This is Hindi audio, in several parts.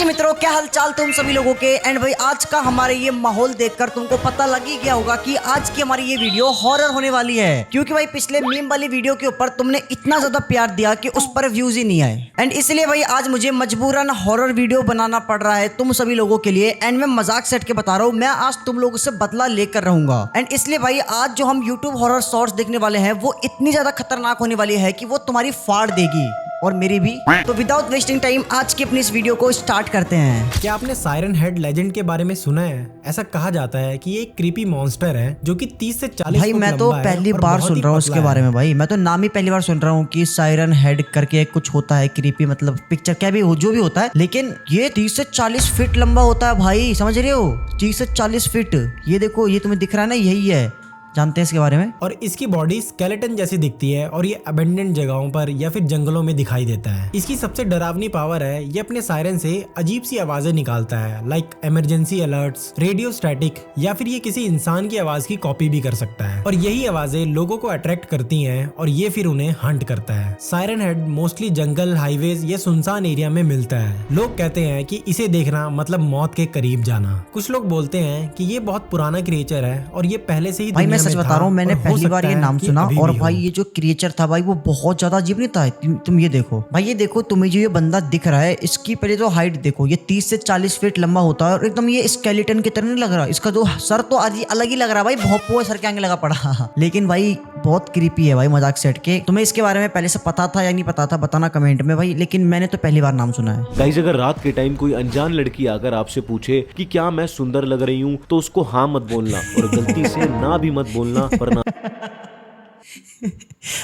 जी मित्रों, क्या हाल चाल तुम सभी लोगों के। एंड भाई आज का हमारे ये माहौल देखकर तुमको पता लग ही गया होगा कि आज की हमारी ये वीडियो हॉरर होने वाली है, क्योंकि भाई पिछले मीम वाली वीडियो के ऊपर तुमने इतना ज्यादा प्यार दिया कि उस पर व्यूज ही नहीं आए। एंड इसलिए भाई आज मुझे मजबूरन हॉरर वीडियो बनाना पड़ रहा है तुम सभी लोगों के लिए। एंड मैं मजाक सेट के बता रहा हूँ, मैं आज तुम लोगों से बदला लेकर रहूंगा। एंड इसलिए भाई आज जो हम यूट्यूब हॉरर शॉर्ट्स देखने वाले हैं वो इतनी ज्यादा खतरनाक होने वाली है कि वो तुम्हारी फाड़ देगी और मेरी भी। तो विदाउट वेस्टिंग टाइम आज की अपनी इस वीडियो को स्टार्ट करते हैं। क्या आपने सायरन हेड लेजेंड के बारे में सुना है? ऐसा कहा जाता है कि ये एक क्रीपी मॉन्स्टर है जो कि 30 से 40 भाई मैं तो पहली बार सुन रहा हूँ उसके बारे में। भाई मैं तो नाम ही पहली बार सुन रहा हूँ कि सायरन हेड करके कुछ होता है क्रीपी, मतलब पिक्चर क्या भी हो जो भी होता है, लेकिन ये 30 से 40 फीट लंबा होता है भाई, समझ रहे हो? 30 से 40 फीट। ये देखो, ये तुम्हें दिख रहा है ना, यही है। जानते हैं इसके बारे में? और इसकी बॉडी स्केलेटन जैसी दिखती है और ये अबेंडेंट जगहों पर या फिर जंगलों में दिखाई देता है। इसकी सबसे डरावनी पावर है ये अपने सायरन से अजीब सी आवाजें निकालता है, like emergency alerts, radio static, या फिर ये किसी इंसान की आवाज की कॉपी भी कर सकता है। और यही आवाजें लोगों को अट्रैक्ट करती हैं और ये फिर उन्हें हंट करता है। सायरन हेड मोस्टली जंगल, हाईवेज या सुनसान एरिया में मिलता है। लोग कहते हैं कि इसे देखना मतलब मौत के करीब जाना। कुछ लोग बोलते हैं कि ये बहुत पुराना क्रिएचर है और ये पहले से ही सच बता रहा हूँ, मैंने पहली बार ये नाम सुना। और भाई ये जो क्रिएचर था भाई वो बहुत ज्यादा अजीब नहीं था? तुम ये देखो भाई, ये देखो तुम्हें जो ये बंदा दिख रहा है इसकी पहले तो हाइट देखो, ये 30 से 40 फीट लंबा होता है और एकदम ये स्केलेटन की तरह नहीं लग रहा। इसका जो सर तो अलग ही लग रहा है भाई, भोंपू सर के आगे लगा पड़ा। लेकिन भाई बहुत क्रीपी है भाई, मजाक सेट के। तुम्हें इसके बारे में पहले से पता था या नहीं पता था बताना कमेंट में भाई, लेकिन मैंने तो पहली बार नाम सुना है। गाइस, अगर रात के टाइम कोई अनजान लड़की आकर आपसे पूछे कि क्या मैं सुंदर लग रही हूँ तो उसको हाँ मत बोलना और गलती से ना भी मत बोलना, वरना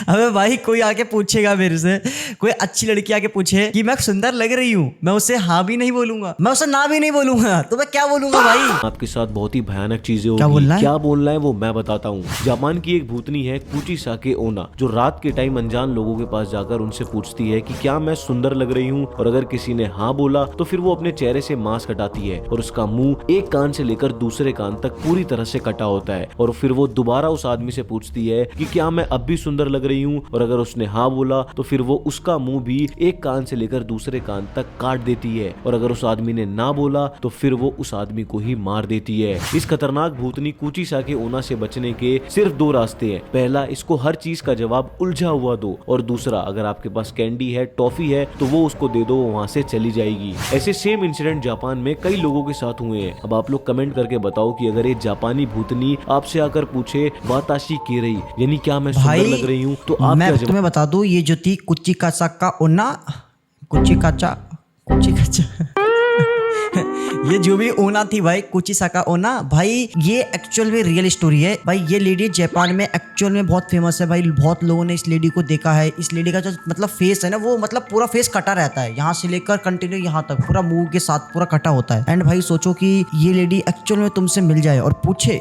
अबे भाई कोई आके पूछेगा मेरे से, कोई अच्छी लड़की आके पूछे कि मैं सुंदर लग रही हूँ, मैं उसे हाँ भी नहीं बोलूंगा, मैं उसे ना भी नहीं बोलूंगा, तो मैं क्या बोलूंगा भाई? आपके साथ बहुत ही भयानक चीजें होगी। क्या बोलना है वो मैं बताता हूँ। जापान की एक भूतनी है कुचिसाके ओना, जो रात के टाइम अनजान लोगों के पास जाकर उनसे पूछती है कि क्या मैं सुंदर लग रही हूँ, और अगर किसी ने हाँ बोला तो फिर वो अपने चेहरे से मांस हटाती है और उसका मुंह एक कान से लेकर दूसरे कान तक पूरी तरह से कटा होता है। और फिर वो दोबारा उस आदमी से पूछती है कि क्या मैं अब भी सुंदर लग रही हूँ, और अगर उसने हाँ बोला तो फिर वो उसका मुंह भी एक कान से लेकर दूसरे कान तक काट देती है, और अगर उस आदमी ने ना बोला तो फिर वो उस आदमी को ही मार देती है। इस खतरनाक भूतनी कुचिसाके ओना से बचने के सिर्फ दो रास्ते हैं। पहला, इसको हर चीज का जवाब उलझा हुआ दो, और दूसरा, अगर आपके पास कैंडी है, टॉफी है तो वो उसको दे दो, वहाँ से चली जाएगी। ऐसे सेम इंसिडेंट जापान में कई लोगों के साथ हुए हैं। अब आप लोग कमेंट करके बताओ कि अगर ये जापानी भूतनी आपसे आकर पूछे वाताशी की रही, यानी क्या मैं सुंदर लग रही हूँ, तो आप मैं तुम्हें बता दूं, ये जो थी कुचिकाचा ओना, ये जो भी ओना थी भाई, कुचिसाका ओना भाई, ये एक्चुअल में रियल स्टोरी है भाई। ये लेडी जापान में एक्चुअल में बहुत फेमस है भाई। बहुत लोगों ने इस लेडी को देखा है। इस लेडी का जो मतलब फेस है ना, वो मतलब पूरा फेस कटा रहता है, यहाँ से लेकर कंटिन्यू यहाँ तक पूरा मुंह के साथ पूरा कटा होता है। एंड भाई सोचो कि ये लेडी एक्चुअल में तुमसे मिल जाए और पूछे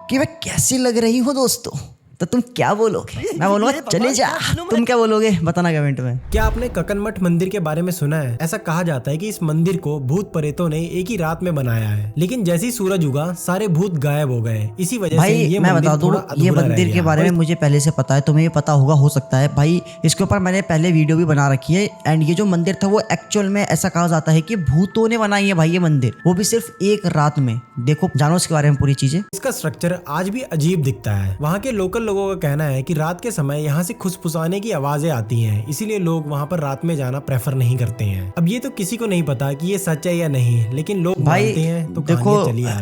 कि मैं कैसी लग रही हूँ दोस्तों, तो तुम क्या बोलोगे? मैं बोलूंगा चले जा। तुम क्या बोलोगे बताना कमेंट में। क्या आपने ककनमठ मंदिर के बारे में सुना है? ऐसा कहा जाता है कि इस मंदिर को भूत प्रेतों ने एक ही रात में बनाया है, लेकिन जैसे ही सूरज उगा सारे भूत गायब हो गए। इसी वजह से ये मैं बता दूं, ये मंदिर के बारे में मुझे पहले से पता है, तुम्हें ये पता होगा हो सकता है भाई। इसके ऊपर मैंने पहले वीडियो भी बना रखी है। एंड ये जो मंदिर था वो एक्चुअल में ऐसा कहा जाता है कि भूतों ने बनाई है भाई ये मंदिर, वो भी सिर्फ एक रात में। देखो जानो इसके बारे में पूरी चीजें। इसका स्ट्रक्चर आज भी अजीब दिखता है। वहाँ के लोकल लोगों का कहना है कि रात के समय यहाँ से खुसफुसाने की आवाजें आती हैं, इसीलिए लोग वहाँ पर रात में जाना प्रेफर नहीं करते हैं। अब ये तो किसी को नहीं पता कि ये सच है या नहीं, लेकिन लोग मानते हैं तो देखो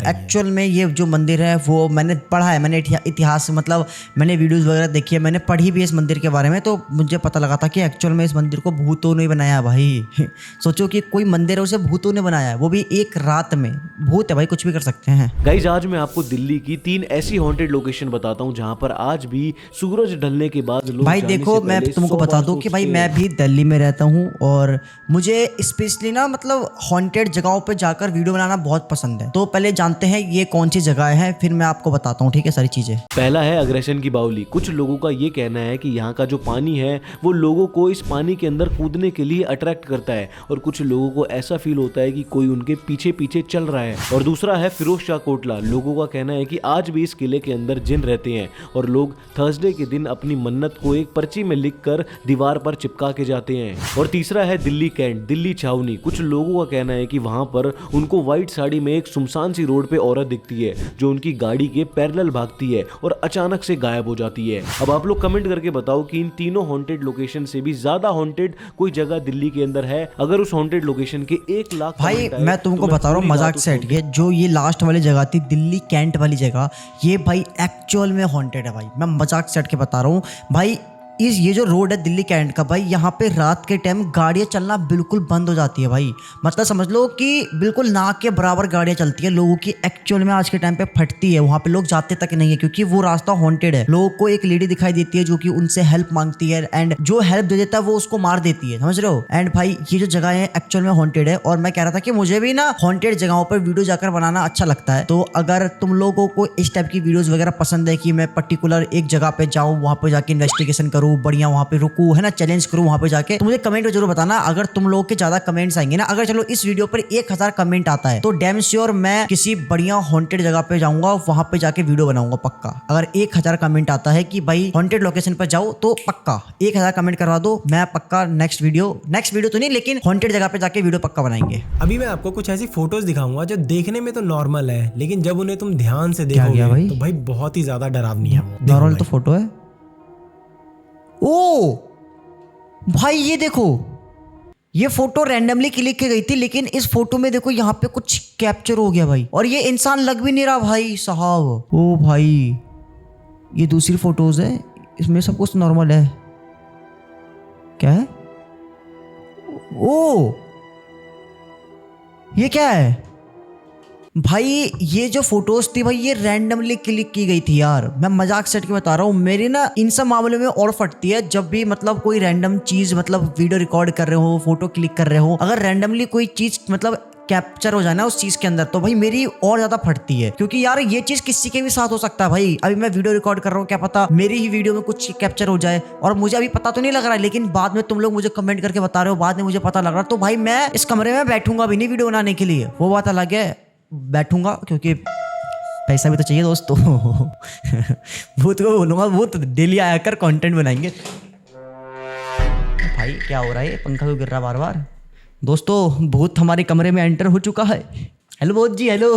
एक्चुअल में ये जो मंदिर है वो मैंने पढ़ा है, मैंने इतिहास मतलब मैंने वीडियोस वगैरह देखी है, मैंने पढ़ी भी इस मंदिर के बारे में, तो मुझे पता लगा था कि एक्चुअल में इस मंदिर को भूतों ने बनाया भाई। सोचो कि कोई मंदिर है उसे भूतों ने बनाया है, वो भी एक रात में। भूत है भाई, कुछ भी कर सकते हैं। गाइस, आज मैं आपको दिल्ली की 3 ऐसी हॉन्टेड लोकेशन बताता हूँ जहाँ पर आज भी सूरज ढलने के बाद लोग भाई देखो, मैं तुमको बता दूं कि भाई मैं भी दिल्ली में रहता हूं और मुझे स्पेशली ना मतलब हॉन्टेड जगहों पे जाकर वीडियो बनाना बहुत पसंद है। तो पहले जानते हैं ये कौन सी जगह है, फिर मैं आपको बताता हूँ, ठीक है, सारी चीजें। पहला है अग्रेशन की बावली। कुछ लोगों का ये कहना है कि यहाँ का जो पानी है वो लोगों को इस पानी के अंदर कूदने के लिए अट्रैक्ट करता है, और कुछ लोगों को ऐसा फील होता है कि कोई उनके पीछे पीछे चल रहा है। और दूसरा है फिरोज शाह कोटला। लोगों का कहना है कि आज भी इस किले के अंदर जिन रहते हैं और लोग लोग थर्सडे के दिन अपनी मन्नत को एक पर्ची में लिखकर दीवार पर चिपका के जाते हैं। और तीसरा है दिल्ली कैंट, दिल्ली छावनी। कुछ लोगों का कहना है कि वहां पर उनको व्हाइट साड़ी में एक सुनसान सी रोड पे औरत दिखती है जो उनकी गाड़ी के पैरेलल भागती है और अचानक से गायब हो जाती है। अब आप लोग कमेंट करके बताओ कि इन तीनों हॉन्टेड लोकेशन से भी ज्यादा हॉन्टेड कोई जगह दिल्ली के अंदर है। अगर उस हॉन्टेड लोकेशन के 1 लाख भाई comment आए, मैं तुमको तो बता रहा हूँ पूरी मजाक रात से उस हटके, जो ये लास्ट वाली जगह थी दिल्ली कैंट वाली जगह, ये भाई एक्चुअल में हॉन्टेड है भाई। मैं मजाक से हटके बता रहा हूँ भाई। ये जो रोड है दिल्ली कैंट का भाई, यहाँ पे रात के टाइम गाड़ियाँ चलना बिल्कुल बंद हो जाती है भाई। मतलब समझ लो कि बिल्कुल नाक के बराबर गाड़ियाँ चलती है, लोगों की एक्चुअल में आज के टाइम पे फटती है। वहाँ पे लोग जाते तक नहीं है क्योंकि वो रास्ता हॉन्टेड है। लोगों को एक लेडी दिखाई देती है जो कि उनसे हेल्प मांगती है, एंड जो हेल्प दे देता है वो उसको मार देती है, समझ रहे हो। एंड भाई ये जो जगह है एक्चुअल में हॉन्टेड है। और मैं कह रहा था कि मुझे भी ना हॉन्टेड जगहों पर वीडियो जाकर बनाना अच्छा लगता है। तो अगर तुम लोगों को इस टाइप की वीडियोस वगैरह पसंद है कि मैं पर्टिकुलर एक जगह पे जाऊँ, वहाँ पे जाके इन्वेस्टिगेशन करूँ, बढ़िया वहाँ पे रुकूं, है ना, चैलेंज करूं वहां पे जाके, तो मुझे कमेंट में जरूर बताना। अगर तुम लोग के ज्यादा कमेंट्स आएंगे ना, अगर चलो इस वीडियो पर 1000 कमेंट आता है तो डैम श्योर मैं किसी बढ़िया हॉन्टेड जगह पे जाऊंगा, वहां पे जाके वीडियो बनाऊंगा पक्का। अगर 1000 कमेंट आता है कि भाई हॉन्टेड लोकेशन पर जाओ तो पक्का 1000 कमेंट करवा दो, मैं पक्का नेक्स्ट वीडियो तो नहीं लेकिन हॉन्टेड जगह पे जाके वीडियो पक्का बनाएंगे। अभी मैं आपको कुछ ऐसी फोटोज दिखाऊंगा जो देखने में तो नॉर्मल है, लेकिन जब उन्हें तुम ध्यान से क्या देखोगे भाई? तो भाई बहुत ही ज्यादा डरावनी है। देखो नॉर्मल भाई। तो फोटो है। ओ भाई ये देखो, ये फोटो रैंडमली क्लिक की गई थी, लेकिन इस फोटो में देखो यहाँ पे कुछ कैप्चर हो गया भाई, और ये इंसान लग भी नहीं रहा भाई साहब। ओ भाई ये दूसरी फोटोज है, इसमें सब कुछ नॉर्मल है। क्या है? ओ ये क्या है भाई? ये जो फोटोज थी भाई ये रैंडमली क्लिक की गई थी यार। मैं मजाक से हट के बता रहा हूँ, मेरी ना इन सब मामलों में और फटती है जब भी मतलब कोई रैंडम चीज, मतलब वीडियो रिकॉर्ड कर रहे हो, फोटो क्लिक कर रहे हो, अगर रैंडमली कोई चीज मतलब कैप्चर हो जाए ना उस चीज के अंदर, तो भाई मेरी और ज्यादा फटती है। क्योंकि यार ये चीज किसी के भी साथ हो सकता है भाई। अभी मैं वीडियो रिकॉर्ड कर रहा हूँ, क्या पता मेरी ही वीडियो में कुछ कैप्चर हो जाए और मुझे अभी पता तो नहीं लग रहा है, लेकिन बाद में तुम लोग मुझे कमेंट करके बता रहे हो, बाद में मुझे पता लग रहा है, तो भाई मैं इस कमरे में बैठूंगा भी नहीं वीडियो बनाने के लिए, वो बात अलग है, बैठूंगा क्योंकि पैसा भी तो चाहिए दोस्तों। भूत को बोलूंगा, भूत डेली आया कर कंटेंट बनाएंगे। भाई क्या हो रहा है, पंखा क्यों गिर रहा बार बार? दोस्तों भूत हमारे कमरे में एंटर हो चुका है। हेलो भूत जी, हेलो।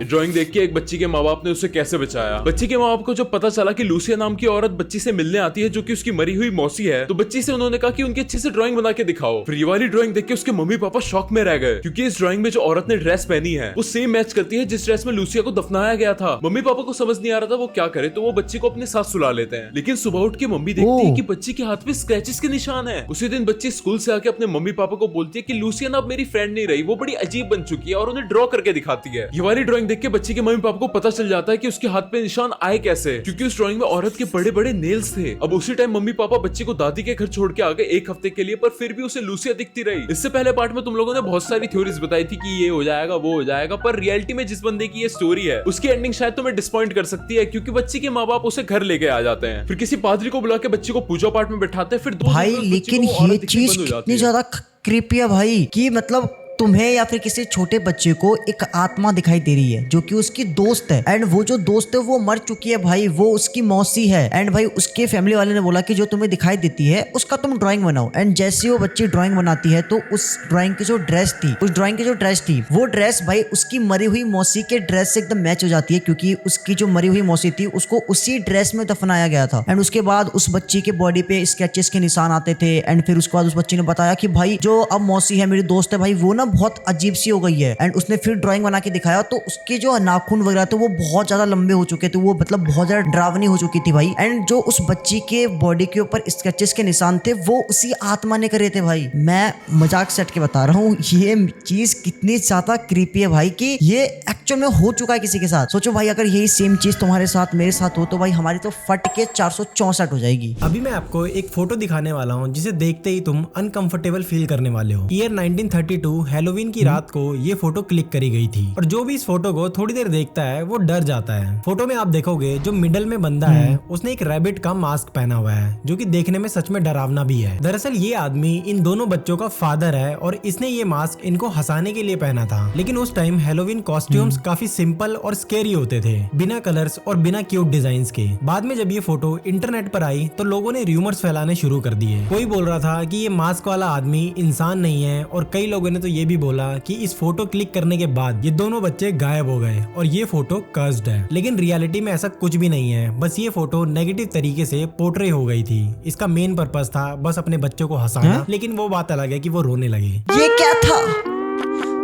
ड्राइंग देख के एक बच्ची के माँ बाप ने उसे कैसे बचाया। बच्ची के माँ बाप को जब पता चला कि लूसिया नाम की औरत बच्ची से मिलने आती है जो कि उसकी मरी हुई मौसी है, तो बच्ची से उन्होंने कहा कि उनकी अच्छे से ड्राइंग बना के दिखाओ। फिर ये वाली ड्राइंग देख के उसके मम्मी पापा शॉक में रह गए, क्योंकि इस ड्राइंग में जो औरत ने ड्रेस पहनी है वो सेम मैच करती है जिस ड्रेस में लूसिया को दफनाया गया था। मम्मी पापा को समझ नहीं आ रहा था वो क्या करे, तो वो बच्ची को अपने साथ सुला लेते हैं। लेकिन सुबह उठ के मम्मी देखती है कि बच्ची के हाथ पे स्क्रैचेस के निशान है। उसी दिन बच्ची स्कूल से आके अपने मम्मी पापा को बोलती है कि लूसिया ना अब मेरी फ्रेंड नहीं रही, वो बड़ी अजीब बन चुकी है, और उन्हें ड्रॉ करके दिखाती है। ये वाली ड्राइंग देख के बच्ची के मम्मी पापा को पता चल जाता है कि उसके हाथ पे निशान आए कैसे, क्योंकि उस ड्राइंग में औरत के बड़े बड़े नेल्स थे। अब उसी टाइम मम्मी पापा बच्ची को दादी के घर छोड़ के आ गए 1 हफ्ते के लिए, पर फिर भी उसे लूसिया दिखती रही। इससे पहले पार्ट में तुम लोगों ने बहुत सारी थ्योरीज बताई थी कि ये हो जाएगा वो हो जाएगा, पर रियलिटी में जिस बंदे की ये स्टोरी है उसकी एंडिंग शायद तुम्हें डिसपॉइंट कर सकती है, क्योंकि बच्ची के माँ बाप उसे घर लेके आ जाते हैं, फिर किसी पादरी को बुला के बच्ची को पूजा पाठ में बैठाते हैं। फिर भाई लेकिन ये चीज कितनी ज्यादा क्रीपी है भाई, कि मतलब तुम्हें या फिर किसी छोटे बच्चे को एक आत्मा दिखाई दे रही है जो कि उसकी दोस्त है, एंड वो जो दोस्त है वो मर चुकी है भाई, वो उसकी मौसी है। एंड भाई उसके फैमिली वाले ने बोला कि जो तुम्हें दिखाई देती है उसका तुम ड्राइंग बनाओ। एंड जैसे वो बच्ची ड्राइंग बनाती है तो उस ड्राइंग की जो ड्रेस थी वो ड्रेस भाई उसकी मरी हुई मौसी के ड्रेस से एकदम मैच हो जाती है, क्योंकि उसकी जो मरी हुई मौसी थी उसको उसी ड्रेस में दफनाया गया था। एंड उसके बाद उस बच्ची के बॉडी पे स्केचेस के निशान आते थे। एंड फिर उसके बाद उस बच्ची ने बताया कि भाई जो अब मौसी है मेरी दोस्त है भाई, वो ना बहुत अजीब सी हो गई है। एंड उसने फिर ड्राइंग बना के दिखाया तो उसके जो नाखून वगैरह थे वो बहुत ज्यादा लंबे हो चुके थे, वो मतलब बहुत ज्यादा डरावनी हो चुकी थी भाई। एंड जो उस बच्ची के बॉडी के ऊपर स्केचेस के निशान थे वो उसी आत्मा ने करे थे भाई। मैं मजाक से हट के बता रहा हूँ, ये चीज कितनी ज्यादा क्रीपी है भाई कि ये एक्चुअल में हो चुका है किसी के साथ। सोचो भाई अगर यही सेम चीज तुम्हारे साथ मेरे साथ हो तो भाई हमारी तो फट के 464 हो जाएगी। अभी मैं आपको एक फोटो दिखाने वाला हूँ जिसे देखते ही तुम अनकंफर्टेबल फील करने वाले हो। ईयर 1932 हैलोवीन की रात को ये फोटो क्लिक करी गई थी, और जो भी इस फोटो को थोड़ी देर देखता है वो डर जाता है। फोटो में आप देखोगे जो मिडल में बंदा है उसने एक रैबिट का मास्क पहना हुआ है, जो कि देखने में सच में डरावना भी है। दरअसल ये आदमी इन दोनों बच्चों का फादर है और इसने ये मास्क इनको हंसाने के लिए पहना था। लेकिन उस टाइम हैलोवीन कॉस्ट्यूम्स काफी सिंपल और स्केरी होते थे, बिना कलर्स और बिना क्यूट डिजाइन के। बाद में जब ये फोटो इंटरनेट पर आई तो लोगों ने र्यूमर्स फैलाने शुरू कर दिए। कोई बोल रहा था कि ये मास्क वाला आदमी इंसान नहीं है, और कई लोगों ने तो ये भी बोला कि इस फोटो क्लिक करने के बाद ये दोनों बच्चे गायब हो गए और ये फोटो कर्स्ड है। लेकिन रियलिटी में ऐसा कुछ भी नहीं है, बस ये फोटो नेगेटिव तरीके से पोर्ट्रे हो गई थी। इसका मेन पर्पस था बस अपने बच्चों को हंसाना, लेकिन वो बात अलग है कि वो रोने लगे। ये क्या था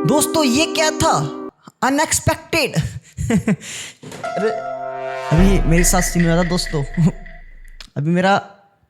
दोस्तों, ये क्या था, अनएक्सपेक्टेड। अरे अभी मेरे साथ सीन हुआ था दोस्तों। अभी मेरा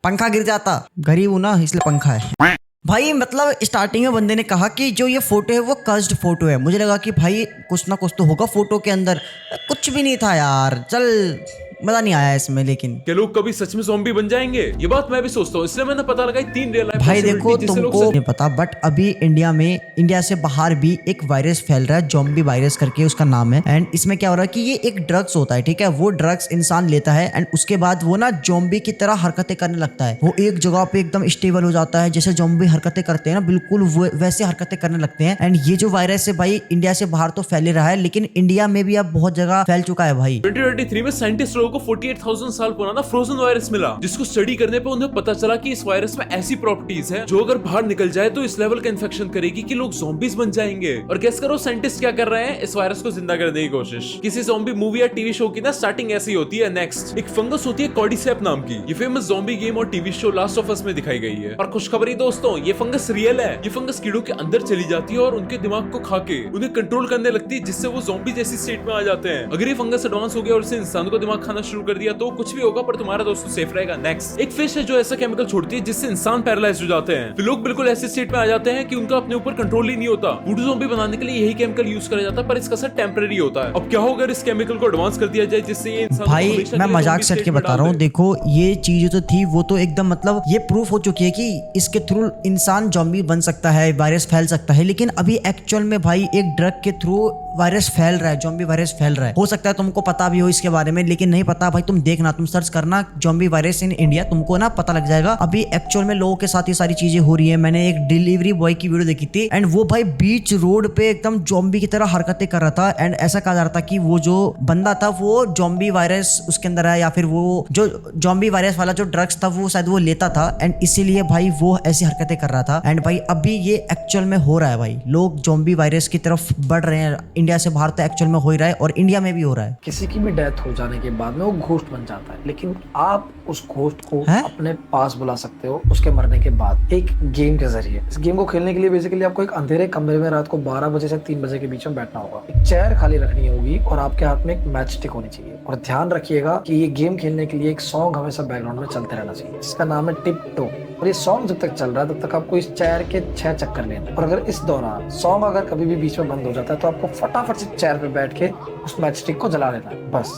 पंखा गिर जाता, गरीब हूं ना इसलिए पंखा है भाई। मतलब स्टार्टिंग में बंदे ने कहा कि जो ये फोटो है वो कर्स्ड फोटो है। मुझे लगा कि भाई कुछ ना कुछ तो होगा फोटो के अंदर, कुछ भी नहीं था यार। चल मजा नहीं आया इसमें। लेकिन क्या लोग कभी सच में ज़ॉम्बी बन जाएंगे? ये बात मैं भी सोचता हूँ, इसलिए मैंने पता लगाई 3 रियल लाइफ भाई देखो, जिससे लोग तुमको नहीं पता बट अभी इंडिया से बाहर भी एक वायरस फैल रहा है, ज़ॉम्बी वायरस करके उसका नाम है। एंड इसमें क्या हो रहा है कि ये एक ड्रग्स होता है, ठीक है। वो ड्रग्स इंसान लेता है एंड उसके बाद वो ना ज़ॉम्बी की तरह हरकतें करने लगता है। वो एक जगह पे एकदम स्टेबल हो जाता है, जैसे ज़ॉम्बी हरकतें करते हैं ना, बिल्कुल वैसे हरकतें करने लगते हैं। एंड ये जो वायरस है भाई इंडिया से बाहर तो फैल रहा है, लेकिन इंडिया में भी अब बहुत जगह फैल चुका है भाई। 2023 में साइंटिस्ट लोगों को 48,000 साल पुराना फ्रोजन वायरस मिला, जिसको स्टडी करने पे उन्हें पता चला कि इस वायरस में ऐसी प्रॉपर्टीज है जो अगर बाहर निकल जाए तो इस लेवल का इन्फेक्शन करेगी कि लोग ज़ॉम्बीज बन जाएंगे। और गेस करो साइंटिस्ट क्या कर रहे हैं? इस वायरस को जिंदा करने की कोशिश। किसी ज़ॉम्बी मूवी या टीवी शो की ना स्टार्टिंग ऐसी होती है। नेक्स्ट एक फंगस होती है कॉर्डिसेप नाम की। ये फेमस ज़ॉम्बी गेम और TV show last of us में दिखाई गई है। और खुशखबरी दोस्तों, ये फंगस रियल है। ये फंगस कीड़ों के अंदर चली जाती है और उनके दिमाग को खा के उन्हें कंट्रोल करने लगती है, जिससे वो ज़ॉम्बी जैसी स्टेट में आ जाते हैं। अगर ये फंगस एडवांस हो गया और इसने इंसानों को दिमाग खाना शुरू कर दिया तो कुछ भी होगा, पर तुम्हारा दोस्तों सेफ रहेगा। नेक्स्ट एक फिश है जो ऐसा केमिकल छोड़ती है जिससे इंसान पैरालाइज हो जाते हैं। फिर लोग बिल्कुल ऐसे स्टेट में आ जाते हैं कि उनका अपने ऊपर कंट्रोल ही नहीं होता। वुडू ज़ॉम्बी बनाने के लिए यही केमिकल यूज करा जाता है, पर इसका असर टेम्परेरी होता है। अब क्या होगा अगर इस केमिकल को एडवांस कर दिया जाए जिससे ये इंसान भाई मैं मजाक सेट के बता रहा हूँ। देखो ये चीज जो थी वो तो एकदम मतलब ये प्रूफ हो चुकी है कि इसके थ्रू इंसान ज़ॉम्बी बन सकता है, वायरस फैल सकता है। लेकिन अभी एक्चुअल में भाई एक ड्रग के थ्रू वायरस फैल रहा है, ज़ॉम्बी वायरस फैल रहा है। हो सकता है तुमको पता भी हो इसके बारे में, लेकिन नहीं पता भाई तुम देखना, तुम सर्च करना ज़ॉम्बी वायरस इन इंडिया, तुमको ना पता लग जाएगा। अभी एक्चुअल में लोगों के साथ ये सारी चीजें हो रही है। मैंने एक डिलीवरी बॉय की वीडियो देखी थी एंड वो भाई बीच रोड पे एकदम ज़ॉम्बी की तरह हरकतें कर रहा था। एंड ऐसा कहा जा रहा था कि वो जो बंदा था वो ज़ॉम्बी वायरस उसके अंदर है, या फिर वो जो ज़ॉम्बी वायरस वाला जो ड्रग्स था वो शायद वो लेता था एंड इसीलिए भाई वो ऐसी हरकतें कर रहा था। एंड भाई अभी ये एक्चुअल में हो रहा है भाई, लोग ज़ॉम्बी वायरस की तरफ बढ़ रहे हैं। इंडिया से बाहर तो एक्चुअल में हो ही रहा है और इंडिया में भी हो रहा है। किसी की भी डेथ हो जाने के बाद में वो घोस्ट बन जाता है, लेकिन आप उस घोस्ट को अपने पास बुला सकते हो उसके मरने के बाद एक गेम के जरिए। इस गेम को खेलने के लिए बेसिकली आपको एक अंधेरे कमरे में रात को 12 बजे से 3 बजे के बीच में बैठना होगा। एक चेयर खाली रखनी होगी और आपके हाथ में एक मैच स्टिक होनी चाहिए। और ध्यान रखिएगा कि ये गेम खेलने के लिए एक सॉन्ग हमेशा बैकग्राउंड में चलते रहना चाहिए, जिसका नाम है टिप टो। और ये सॉन्ग जब तक चल रहा है तब तक आपको इस चेयर के 6 चक्कर लेने। और अगर इस दौरान सॉन्ग अगर कभी भी बीच में बंद हो जाता है तो आपको फटाफट से चेयर पे बैठ के उस मैच स्टिक को जला लेना है, बस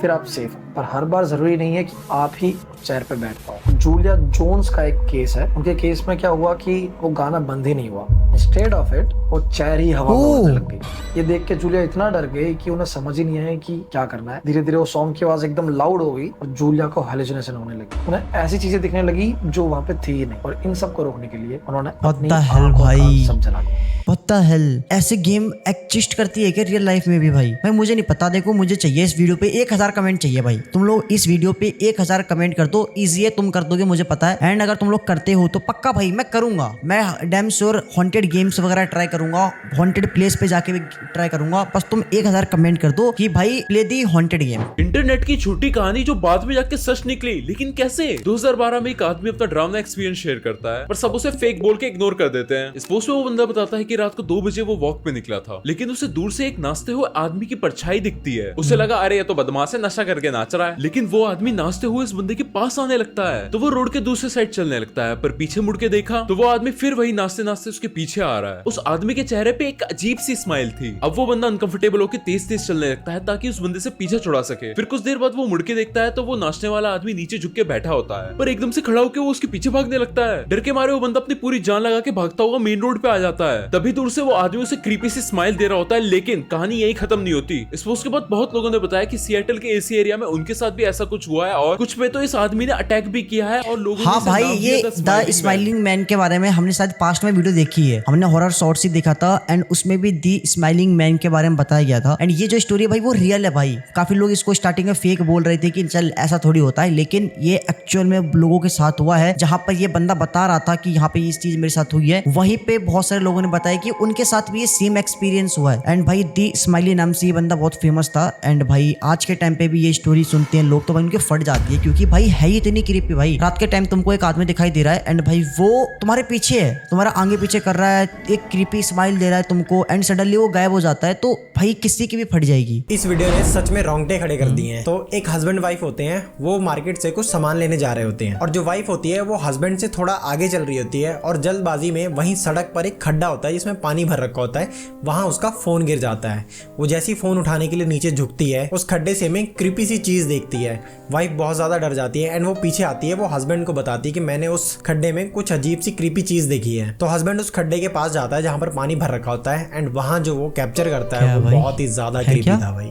फिर आप सेफ। पर हर बार जरूरी नहीं है कि आप ही चेयर पे बैठ पाओ। जूलिया जोन्स का एक केस है। उनके केस में क्या हुआ कि वो गाना बंद ही नहीं हुआ, इंस्टेड ऑफ इट वो चेयर ही हवा में उड़ने लग गई। ये देख के जूलिया इतना डर गई कि उन्हें समझ ही नहीं आया कि क्या करना है। धीरे धीरे वो सॉन्ग की आवाज एकदम लाउड हो गई और जूलिया को हेलुसिनेशन होने लगी। उन्हें ऐसी चीजें दिखने लगी जो वहाँ पे थी ही नहीं। और इन सब को रोकने के लिए उन्होंने अपनी सब जला दी। What the hell? ऐसे गेम एग्जिस्ट करती है क्या रियल लाइफ में भी भाई? भाई मुझे नहीं पता। देखो मुझे चाहिए इस वीडियो पे 1000 कमेंट चाहिए भाई। तुम लोग इस वीडियो पे 1000 कमेंट कर दो। इजी है, तुम कर दोगे मुझे पता है। एंड अगर तुम लोग करते हो तो पक्का भाई मैं करूंगा। मैं डैम श्योर हॉन्टेड गेम्स वगैरह ट्राई करूंगा, हॉन्टेड प्लेस पे जाके भी ट्राई करूंगा। बस तुम 1000 कमेंट कर दो कि भाई play the haunted game. Internet की छोटी कहानी जो बाद में जाके सच निकली, लेकिन कैसे? 2012 में एक आदमी अपना ड्रामा एक्सपीरियंस शेयर करता है, पर सब उसे फेक बोल के इग्नोर कर देते हैं। इस पोस्ट में वो बंदा बताता है कि रात को 2 बजे वो वॉक पे निकला था, लेकिन उसे दूर से एक नाचते हुए आदमी की परछाई दिखती है। उसे लगा अरे ये तो बदमाश है, नशा करके नाच रहा है। लेकिन वो आदमी नाचते हुए इस बंदे के पास आने लगता है तो वो रोड के दूसरे साइड चलने लगता है, पर पीछे मुड़ के देखा तो वो आदमी फिर वही नाचते नाचते उसके पीछे आ रहा है। उस आदमी के चेहरे पे एक अजीब सी स्माइल थी। अब वो बंदा अनकंफर्टेबल होकर तेज तेज चलने लगता है ताकि उस बंदे से पीछे छुड़ा सके। फिर कुछ देर बाद वो मुड़ के देखता है तो वो नाचने वाला आदमी नीचे झुक के बैठा होता है, पर एकदम से खड़ा होकर वो उसके पीछे भागने लगता है। डर के मारे वो बंदा अपनी पूरी जान लगा के भागता हुआ मेन रोड पे आ जाता है। तभी दूर से वो आदमी उसे क्रीपी सी स्माइल दे रहा होता है, लेकिन कहानी यही खत्म नहीं होती। इस पोस्ट के बाद बहुत लोगों ने बताया कि सिएटल के एसी एरिया में उनके साथ भी ऐसा कुछ हुआ है और कुछ पे तो इस आदमी ने अटैक भी किया किया है और लोगों हाँ ने इसे भाई, नाम ये दिया द स्माइलिंग मैन के बारे में हमने शायद पास्ट में वीडियो देखी है, हमने हॉरर शॉर्ट्स ही देखा था एंड उसमें भी दी स्माइलिंग मैन के बारे में बताया गया था। एंड ये जो स्टोरी है भाई वो रियल है भाई। काफी लोग इसको स्टार्टिंग में फेक बोल रहे थे कि चल ऐसा थोड़ी होता है, लेकिन ये एक्चुअल में लोगों के साथ हुआ है। जहाँ पर ये बंदा बता रहा था कि यहाँ पे इस चीज मेरे साथ हुई है, वहीं पे बहुत सारे लोगों ने बताया कि उनके साथ भी ये सेम एक्सपीरियंस हुआ है। एंड भाई दी स्माइली नाम से ये बंदा बहुत फेमस था। एंड भाई आज के टाइम पे भी ये स्टोरी सुनते हैं लोग तो भाई उनके फट जाती है, क्योंकि भाई है ही इतनी क्रीपी। भाई रात के टाइम तुमको एक आदमी दिखाई दे रहा है एंड भाई वो तुम्हारे पीछे है, तुम्हारा आगे पीछे कर रहा है, एक क्रीपी स्माइल दे रहा है तुमको एंड सडनली वो गायब हो जाता है, तो भाई किसी की भी फट जाएगी। इस वीडियो ने सच में रोंगटे खड़े कर दिए हैं। तो एक हस्बैंड वाइफ होते हैं, वो मार्केट से कुछ सामान लेने जा रहे होते हैं और जो वाइफ होती है वो हस्बैंड से थोड़ा आगे चल रही होती है और जल्दबाजी में वहीं सड़क पर एक खड्डा होता है जिसमें पानी भर रखा होता है, वहां उसका फोन गिर जाता है। वो जैसी फोन उठाने के लिए नीचे झुकती है, उस खड्डे से में क्रीपी सी चीज देखती है। वाइफ बहुत ज्यादा डर जाती है एंड वो पीछे आती है, वो हस्बैंड को बताती है कि मैंने उस खड्डे में कुछ अजीब सी क्रीपी चीज देखी है। तो हस्बैंड उस खड्डे के पास जाता है जहां पर पानी भर रखा होता है एंड वहां जो वो कैप्चर करता है वो बहुत ही ज्यादा क्रीपी था भाई।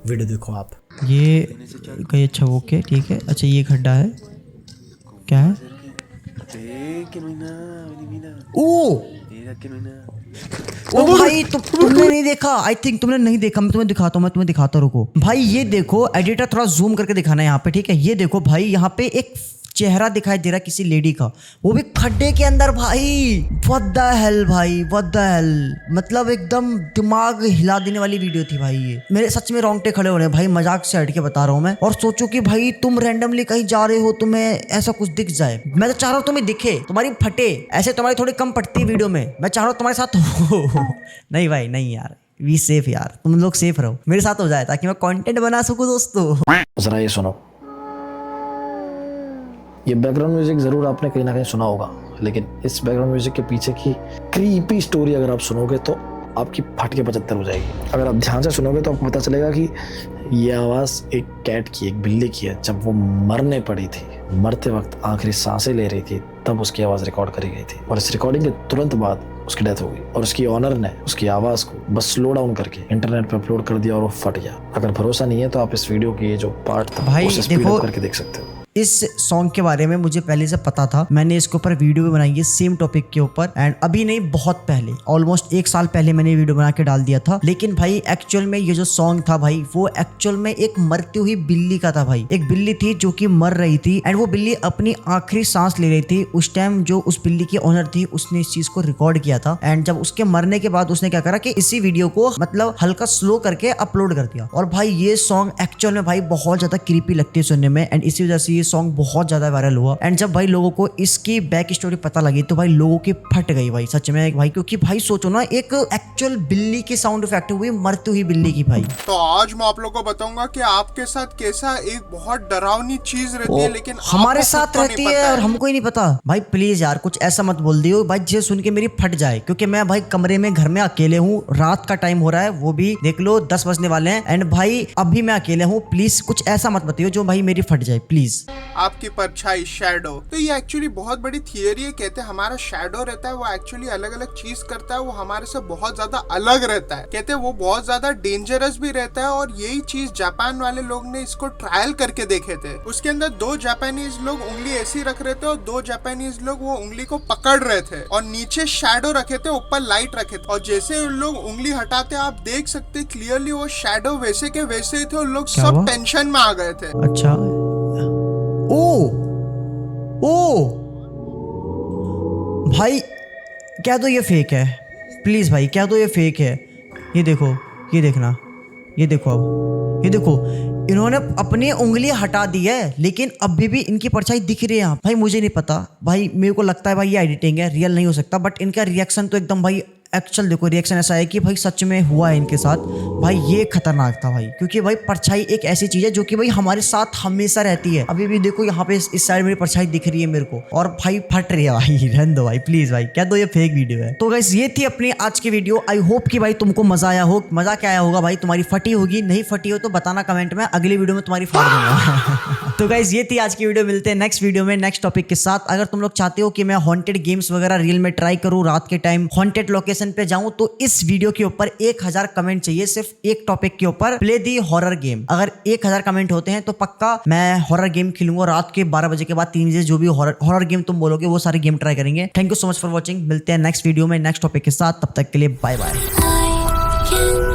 वीडियो देखो आप। ये कहीं अच्छा ओके ठीक है। अच्छा ये खड्डा है, क्या है? ओ भाई तुमने नहीं देखा, आई थिंक तुमने नहीं देखा। मैं तुम्हें दिखाता हूँ, रुको भाई। ये देखो एडिटर थोड़ा जूम करके दिखाना है यहाँ पे, ठीक है? ये देखो भाई यहाँ पे एक चेहरा दिखाई दे रहा है किसी लेडी का, वो भी खड्डे के अंदर भाई। व्हाट द हेल भाई, व्हाट द हेल। मतलब एकदम दिमाग हिला देने वाली वीडियो थी भाई। ये मेरे सच में रोंगटे खड़े हो रहे हैं भाई, मजाक से हट के बता रहा हूँ मैं। और सोचो कि भाई तुम रैंडमली कहीं जा रहे हो, तुम्हें ऐसा कुछ दिख जाए। मैं तो चाह रहा हूँ तुम्हें दिखे, तुम्हारी फटे। ऐसे तुम्हारी थोड़ी कम पड़ती है वीडियो में, मैं चाह रहा हूँ तुम्हारे साथ हो। नहीं भाई नहीं यार, वी सेफ यार, तुम लोग सेफ रहो, मेरे साथ हो जाए ताकि मैं कंटेंट बना सकूं दोस्तों। जरा ये सुनो, ये बैकग्राउंड म्यूजिक जरूर आपने कहीं ना कहीं सुना होगा, लेकिन इस बैकग्राउंड म्यूजिक के पीछे की क्रीपी स्टोरी अगर आप सुनोगे तो आपकी फट के 75 हो जाएगी। अगर आप ध्यान से सुनोगे तो आपको पता चलेगा कि ये आवाज़ एक कैट की, एक बिल्ली की है। जब वो मरने पड़ी थी, मरते वक्त आखिरी सांसें ले रही थी, तब उसकी आवाज़ रिकॉर्ड करी गई थी और इस रिकॉर्डिंग के तुरंत बाद उसकी डेथ हो गई। और उसकी ऑनर ने उसकी आवाज़ को बस स्लो डाउन करके इंटरनेट पे अपलोड कर दिया और वो फट गया। अगर भरोसा नहीं है तो आप इस वीडियो की ये जो पार्ट था भाई उसे स्पीड देखो, अप करके देख सकते हो। इस सॉन्ग के बारे में मुझे पहले से पता था, मैंने इसके ऊपर वीडियो भी बनाई है सेम टॉपिक के ऊपर। एंड अभी नहीं, बहुत पहले, ऑलमोस्ट 1 साल पहले मैंने वीडियो बना के डाल दिया था। लेकिन भाई एक्चुअल में ये जो सॉन्ग था भाई, वो एक्चुअल में एक मरती हुई बिल्ली का था भाई। एक बिल्ली थी जो कि मर रही थी एंड वो बिल्ली अपनी आखिरी सांस ले रही थी। उस टाइम जो उस बिल्ली की ओनर थी उसने इस चीज को रिकॉर्ड किया था एंड जब उसके मरने के बाद उसने क्या करा कि इसी वीडियो को मतलब हल्का स्लो करके अपलोड कर दिया। और भाई ये सॉन्ग एक्चुअल में भाई बहुत ज्यादा क्रीपी लगती है सुनने में एंड इसी वजह से ये सॉन्ग बहुत ज्यादा वायरल हुआ। एंड जब भाई लोगों को इसकी बैक स्टोरी पता लगी तो भाई लोगों की फट गई भाई सच में भाई। क्योंकि भाई सोचो ना, एक एक्चुअल बिल्ली की साउंड इफेक्ट हुई मरती हुई बिल्ली की भाई। तो आज मैं आप लोगों को बताऊंगा कि आपके साथ कैसा एक बहुत डरावनी चीज रहती है, लेकिन हमारे आपको साथ खुद को रहती नहीं है पता और हमको ही नहीं पता। भाई प्लीज यार कुछ ऐसा मत बोल दियो भाई जिसे सुन के मेरी फट जाए, क्योंकि मैं भाई कमरे में घर में अकेले हूँ, रात का टाइम हो रहा है, वो भी देख लो 10 बजने वाले हैं एंड भाई अभी मैं अकेले हूँ। प्लीज कुछ ऐसा मत बताइए जो भाई मेरी फट जाए प्लीज। आपकी परछाई शैडो, तो ये एक्चुअली बहुत बड़ी थियरी है। कहते हैं हमारा शैडो रहता है वो एक्चुअली अलग अलग चीज करता है, वो हमारे से बहुत ज्यादा अलग रहता है। कहते हैं वो बहुत ज्यादा डेंजरस भी रहता है और यही चीज जापान वाले लोग ने इसको ट्रायल करके देखे थे। उसके अंदर 2 जापानीज लोग उंगली ऐसी रख रहे थे और 2 जापानीज लोग वो उंगली को पकड़ रहे थे और नीचे शैडो रखे थे, ऊपर लाइट रखे थे। और जैसे उन लोग उंगली हटाते आप देख सकते क्लियरली वो शैडो वैसे के वैसे ही थे। उन लोग सब टेंशन में आ गए थे। अच्छा ओ भाई क्या तो ये फेक है, प्लीज भाई क्या तो ये फेक है। ये देखो, ये देखना, ये देखो, अब ये देखो, इन्होंने अपनी उंगली हटा दी है लेकिन अभी भी इनकी परछाई दिख रही है यहाँ। भाई मुझे नहीं पता भाई, मेरे को लगता है भाई ये एडिटिंग है, रियल नहीं हो सकता। बट इनका रिएक्शन तो एकदम भाई एक्चुअल देखो, रिएक्शन ऐसा है कि भाई सच में हुआ है इनके साथ। भाई ये खतरनाक था भाई, क्योंकि भाई परछाई एक ऐसी चीज है जो कि भाई हमारे साथ हमेशा रहती है। अभी भी देखो यहाँ पे इस साइड मेरी परछाई दिख रही है मेरे को और भाई फट रही है भाई। रहने दो भाई प्लीज भाई, क्या दो ये फेक वीडियो है। तो गाइस ये थी अपनी आज की वीडियो। आई होप कि भाई तुमको मजा आया हो। मजा क्या आया होगा भाई, तुम्हारी फटी होगी, नहीं फटी हो तो बताना कमेंट में, अगली वीडियो में तुम्हारी फाड़ दूंगा। तो गाइस ये थी आज की वीडियो, मिलते हैं नेक्स्ट वीडियो में नेक्स्ट टॉपिक के साथ। अगर तुम लोग चाहते हो कि मैं हॉन्टेड गेम्स वगैरह रियल में ट्राई करूँ रात के टाइम, हॉन्टेड लोकेशन नोटिफिकेशन पे जाऊं तो इस वीडियो के ऊपर 1000 कमेंट चाहिए, सिर्फ एक टॉपिक के ऊपर, प्ले दी हॉरर गेम। अगर 1000 कमेंट होते हैं तो पक्का मैं हॉरर गेम खेलूंगा रात के 12 बजे के बाद 3 बजे। जो भी हॉरर गेम तुम बोलोगे वो सारी गेम ट्राई करेंगे। Thank you so much for watching. मिलते हैं नेक्स्ट वीडियो में नेक्स्ट टॉपिक के साथ, तब तक के लिए बाय बाय।